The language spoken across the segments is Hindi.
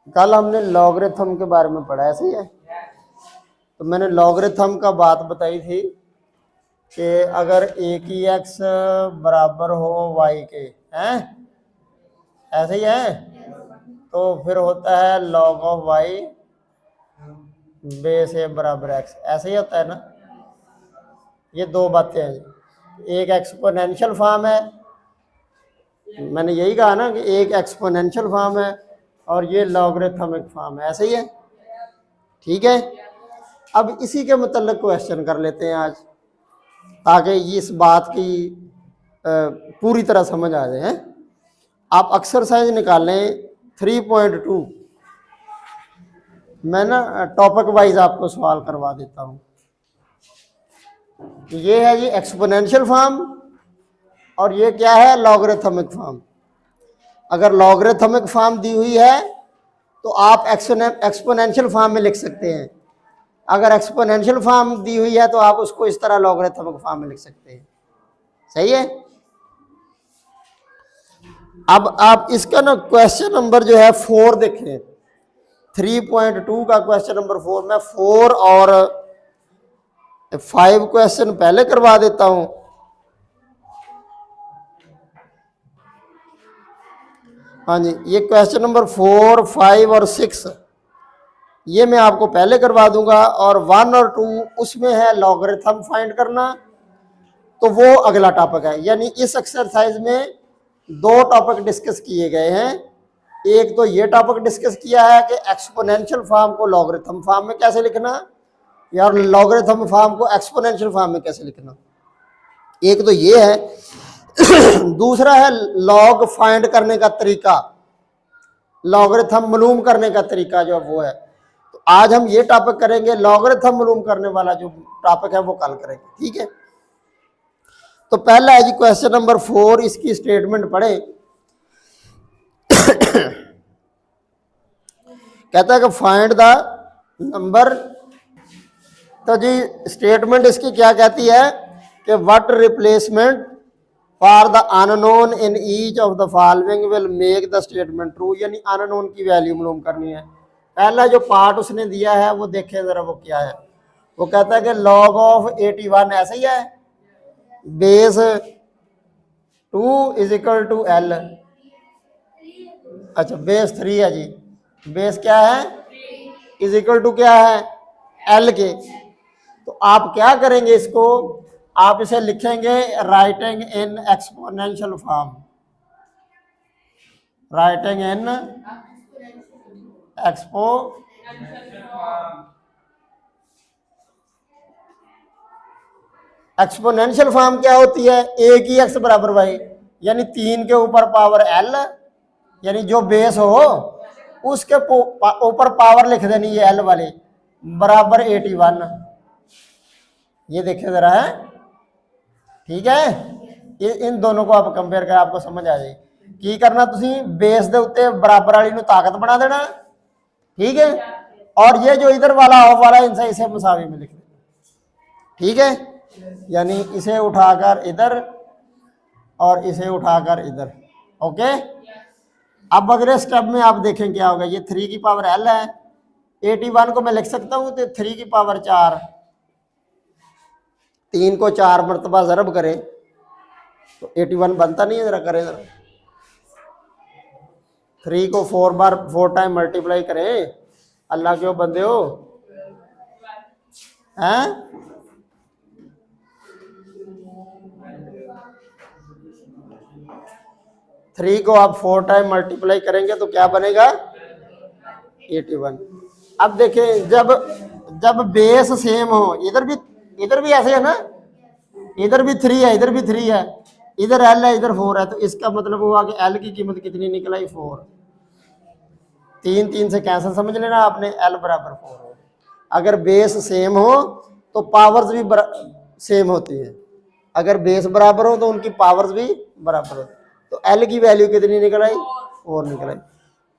कल हमने लॉगरिथम के बारे में पढ़ा है, सही है। तो मैंने लॉगरिथम का बात बताई थी कि अगर ए की एक्स बराबर हो वाई के, हैं ऐसे ही है, तो फिर होता है लॉग ऑफ वाई बेस ए बराबर एक्स, ऐसे ही होता है ना। ये दो बातें हैं, एक एक्सपोनेंशियल फॉर्म है, मैंने यही कहा ना कि एक एक्सपोनेंशियल फॉर्म है और ये लॉगरिथमिक फॉर्म है, ऐसे ही है, ठीक है। अब इसी के मतलब क्वेश्चन कर लेते हैं आज, ताकि इस बात की पूरी तरह समझ आ जाए। आप एक्सरसाइज निकालें 3.2, मैं ना टॉपिक वाइज आपको सवाल करवा देता हूँ। ये है जी एक्सपोनेंशियल फॉर्म और ये क्या है, लॉगरिथमिक फॉर्म। अगर लॉगरिथमिक फॉर्म दी हुई है तो आप एक्सपोनेंशियल फॉर्म में लिख सकते हैं, अगर एक्सपोनेंशियल फॉर्म दी हुई है तो आप उसको इस तरह लॉगरिथमिक फॉर्म में लिख सकते हैं, सही है। अब आप इसका ना क्वेश्चन नंबर जो है 4 देखें, 3.2 का क्वेश्चन नंबर 4, मैं 4 और 5 क्वेश्चन पहले करवा देता हूं। हाँ जी, ये क्वेश्चन नंबर 4, 5 और 6 ये मैं आपको पहले करवा दूंगा, और 1 और 2 उसमें है लॉगरिथम फाइंड करना, तो वो अगला टॉपिक है। यानी इस एक्सरसाइज में 2 टॉपिक डिस्कस किए गए हैं। एक तो ये टॉपिक डिस्कस किया है कि एक्सपोनेंशियल फॉर्म को लॉगरिथम फॉर्म में कैसे लिखना, या लॉगरिथम फॉर्म को एक्सपोनेंशियल फॉर्म में कैसे लिखना, एक तो ये है। दूसरा है लॉग फाइंड करने का तरीका, लॉगरिथम मालूम करने का तरीका जो वो है। तो आज हम ये टॉपिक करेंगे, लॉगरिथम मालूम करने वाला जो टॉपिक है वो कल करेंगे, ठीक है। तो पहला है जी क्वेश्चन नंबर 4, इसकी स्टेटमेंट पढ़े। कहता है कि फाइंड द नंबर, तो जी स्टेटमेंट इसकी क्या कहती है कि what replacement for the unknown in each of the following will make the statement true, यानी अननोन की वैल्यू मालूम करनी है। पहला जो पार्ट उसने दिया है वो देखें जरा, वो क्या है। वो कहता है कि लॉग ऑफ 81 ऐसे ही है, base 2 is equal to L, अच्छा बेस 3 है जी, बेस क्या है, इज इक्वल टू क्या है, एल के। तो आप क्या करेंगे, इसको आप इसे लिखेंगे writing in exponential form, writing in expo exponential form क्या होती है, ए की एक्स बराबर वाई, यानी 3 के ऊपर पावर एल, यानी जो बेस हो उसके ऊपर पावर लिख देनी है एल वाली, बराबर 81। ये देखे जरा है, ठीक है। इन दोनों को आप कंपेयर कर, आपको समझ आ जाएगी। की करना, तुसी बेस दे उत्ते बराबर वाली नूं ताकत बना देना, ठीक है। और ये जो इधर वाला ऑफ वाला इनसे इसे मुसावी में लिख देना, ठीक है। यानी इसे उठाकर इधर और इसे उठाकर इधर, ओके। अब अगले स्टेप में आप देखें क्या होगा, ये 3 की पावर एल है, 81 को मैं लिख सकता हूं तो 3 की पावर 4, 3 को 4 मरतबा ज़रब करें तो 81 बनता नहीं है, जरा करें जरा। 3 को 4 टाइम मल्टीप्लाई करें, अल्लाह क्यों बंदे हो, हैं। 3 को आप 4 टाइम मल्टीप्लाई करेंगे तो क्या बनेगा, 81। अब देखें, जब जब बेस सेम हो, इधर भी ऐसे है ना, इधर भी 3 है, इधर भी 3 है, इधर एल है, इधर 4 है, तो इसका मतलब हुआ कि एल की कीमत कितनी निकल आई, 4। 3 3 से कैंसिल, समझ लेना आपने, एल बराबर 4 हो। अगर बेस सेम हो तो पावर्स भी सेम होती है, अगर बेस बराबर हो तो उनकी पावर्स भी बराबर हो, तो एल की वैल्यू कितनी निकल आई, 4 निकल आई।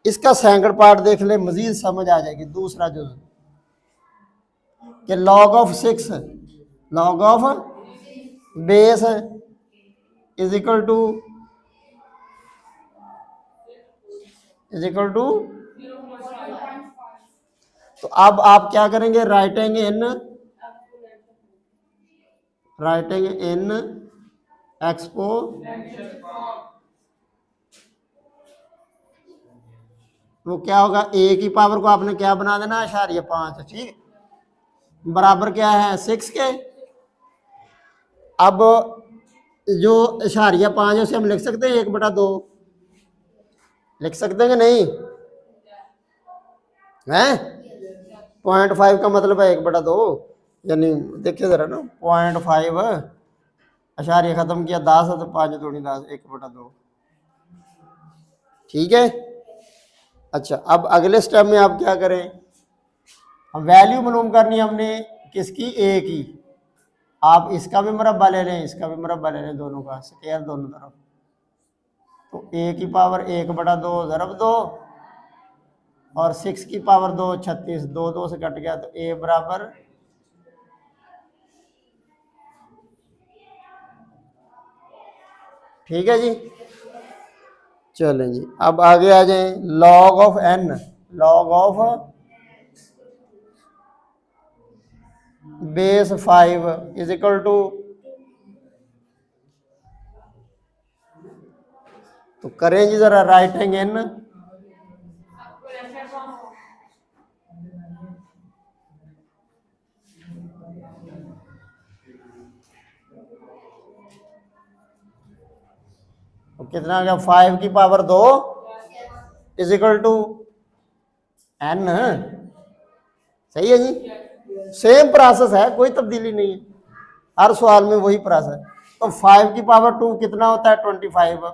इसका सेकंड पार्ट देख ले, मजीद समझ आ जाएगी। दूसरा जो कि log of 6, log of base is equal to 0.5 तो अब आप क्या करेंगे, राइटिंग इन एक्सपो, वो क्या होगा, ए की पावर को आपने क्या बना देना, इशारिया 5, ठीक, बराबर क्या है 6 के। अब जो इशारिया 5 है उसे हम लिख सकते हैं 1/2, लिख सकते हैं कि नहीं है। 0.5 का मतलब है 1/2, यानी देखिए जरा ना, 0.5 इशारिया खत्म किया 10 है तो 5 दूनी 10, 1/2, ठीक है। अच्छा, अब अगले स्टेप में आप क्या करें, हम वैल्यू मालूम करनी है हमने किसकी, ए की। आप इसका भी मुरब्बा ले लें, इसका भी मुरब्बा ले लें, दोनों का स्क्वायर दोनों तरफ। तो ए की पावर 1/2 ज़रब 2 और 6 की पावर 2, 36, 2 2 से कट गया तो ए बराबर, ठीक है जी। चलें जी, अब आगे आ जाएं, log of N, log of base 5 is equal to, तो करें जी जरा राइटिंग इन तो कितना आ गया, 5 की power 2 is equal to N, सही है जी। सेम प्रोसेस है, कोई तब्दीली नहीं है, हर सवाल में वही प्रोसेस। तो 5 की पावर 2 कितना होता है 25,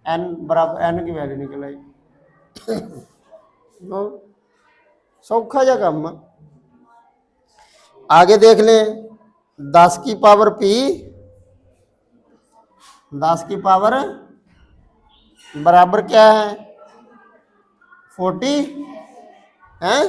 एन बराबर, एन की वैल्यू निकल आई। सौखा जा काम है। आगे देख लें, 10 की पावर पी, 10 की पावर बराबर क्या है 40 है।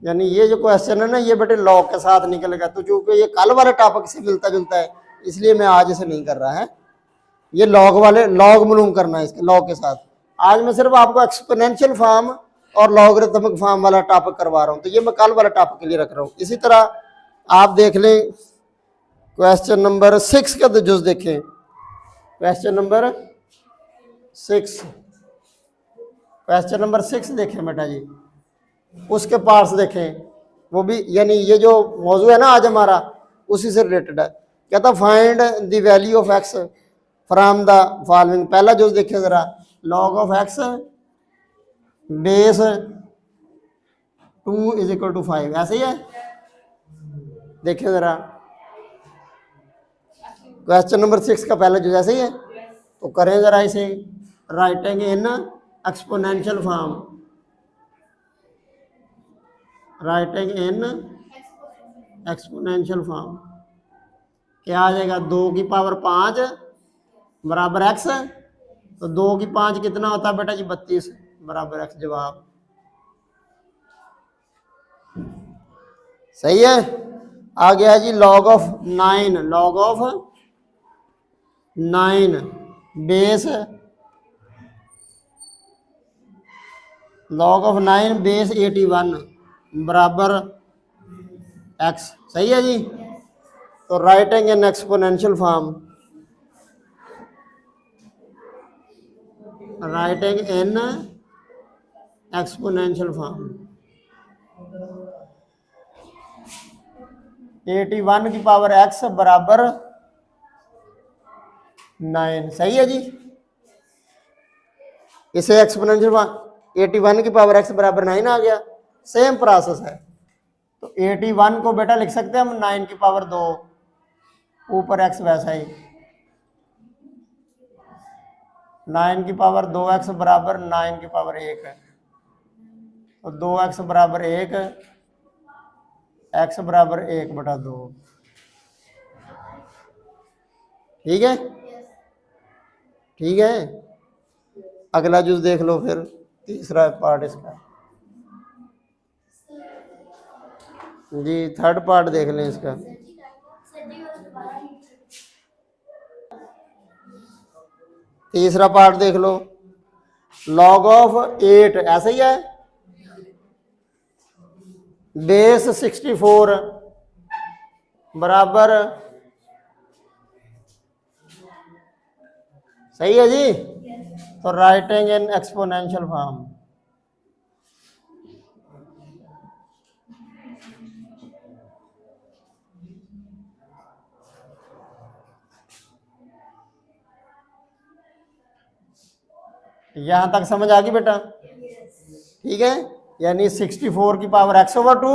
यानी ये जो क्वेश्चन है ना, ये बेटे लॉग के साथ निकलेगा, तो चूंकि ये कल वाले टॉपिक से मिलता जुलता है इसलिए मैं आज इसे नहीं कर रहा है। ये लॉग वाले, लॉग मालूम करना है इसके लॉग के साथ। आज मैं सिर्फ आपको एक्सपोनेंशियल फॉर्म और लॉगरिथमिक फॉर्म वाला टॉपिक करवा रहा हूँ, तो ये मैं कल वाला टॉपिक के लिए रख रहा हूँ। इसी तरह आप देख लें क्वेश्चन नंबर 6 का तो जुज देखें, क्वेश्चन नंबर 6, क्वेश्चन नंबर 6 देखें बेटा जी, उसके पार्ट्स देखें, वो भी यानी ये जो मौजू है ना आज हमारा उसी से रिलेटेड है। कहता find the value of X from the following. पहला जो देखिए जरा, log of X base 2 is equal to 5, ऐसे ही है। देखिए जरा क्वेश्चन नंबर 6 का पहला जो ऐसे ही है, तो करें जरा इसे writing in exponential form, writing in exponential form क्या आ जाएगा, 2 की पावर 5 बराबर एक्स, तो 2 की 5 कितना होता है बेटा जी 32 बराबर एक्स, जवाब सही है। आ गया जी log of 9, log of 9 base, log of 9 base 81 बराबर एक्स, सही है जी। तो writing in exponential form, writing in exponential form 81 की पावर एक्स बराबर 9, सही है जी। इसे एक्सपोनेंशियल फॉर्म 81 की पावर एक्स बराबर 9 आ गया, सेम प्रोसेस है। तो 81 को बेटा लिख सकते हैं हम 9 की पावर 2, ऊपर एक्स वैसा ही, 9 की पावर 2x बराबर 9 की पावर 1 है, तो 2x बराबर 1, x बराबर 1/2, ठीक है, ठीक है। अगला जूस देख लो फिर, तीसरा पार्ट इसका जी, थर्ड पार्ट देख लें इसका। तीसरा पार्ट देख लो, लॉग ऑफ 8 ऐसा ही है, बेस 64 बराबर, सही है जी। तो राइटिंग इन एक्सपोनेंशियल फॉर्म, यहां तक समझ आ गई बेटा? ठीक है, यानी 64 की पावर x/2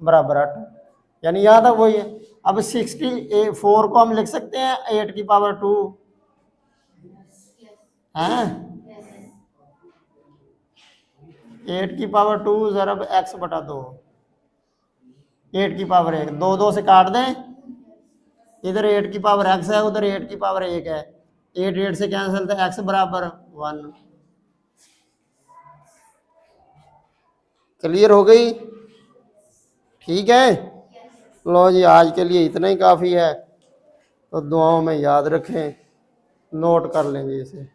बराबर 8, यानी यहां तक वही है। अब 64 को हम लिख सकते हैं 8 की पावर 2 है, 8 की पावर 2 ज़रब x/2, 8 की पावर 1, 2 से काट दें, इधर 8 की पावर x है, उधर 8 की पावर 1 है, 8 से कैंसिल, तो x बराबर 1। क्लियर हो गई? ठीक है, लो जी, आज के लिए इतना ही काफ़ी है, तो दुआओं में याद रखें, नोट कर लेंगे इसे।